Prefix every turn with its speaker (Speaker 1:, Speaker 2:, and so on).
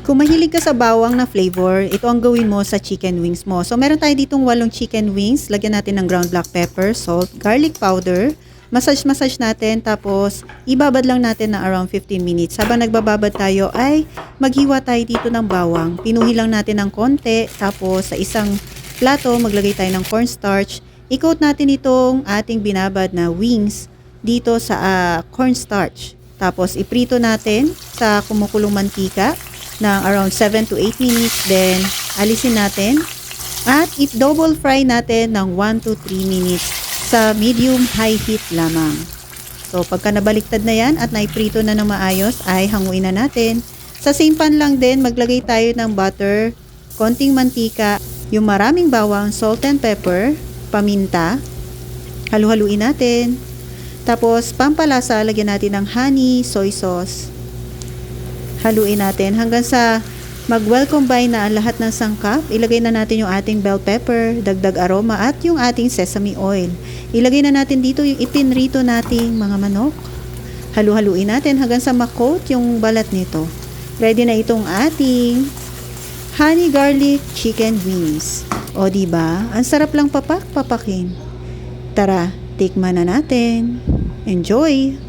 Speaker 1: Kung mahilig ka sa bawang na flavor, ito ang gawin mo sa chicken wings mo. So, meron tayo ditong 8 chicken wings. Lagyan natin ng ground black pepper, salt, garlic powder. Massage natin, tapos ibabad lang natin na around 15 minutes. Habang nagbababad tayo ay maghiwa tayo dito ng bawang. Pinuhi lang natin ng konti, tapos sa isang plato maglagay tayo ng cornstarch. I-coat natin itong ating binabad na wings dito sa cornstarch. Tapos iprito natin sa kumukulong mantika ng around 7 to 8 minutes. Then alisin natin at i-double fry natin ng 1 to 3 minutes sa medium-high heat lamang. So, pagka nabaliktad na yan at naiprito na ng maayos, ay hanguin na natin. Sa same pan lang din, maglagay tayo ng butter, konting mantika, yung maraming bawang, salt and pepper, paminta. Halu-haluin natin. Tapos, pampalasa, lagyan natin ng honey, soy sauce. Haluin natin hanggang sa mag-well combine na ang lahat ng sangkap. Ilagay na natin yung ating bell pepper, dagdag aroma at yung ating sesame oil. Ilagay na natin dito yung ipinrito nating mga manok. Halu-haluin natin hanggang sa ma-coat yung balat nito. Ready na itong ating honey garlic chicken wings. O diba? Ang sarap lang papakin. Tara, tikman na natin. Enjoy!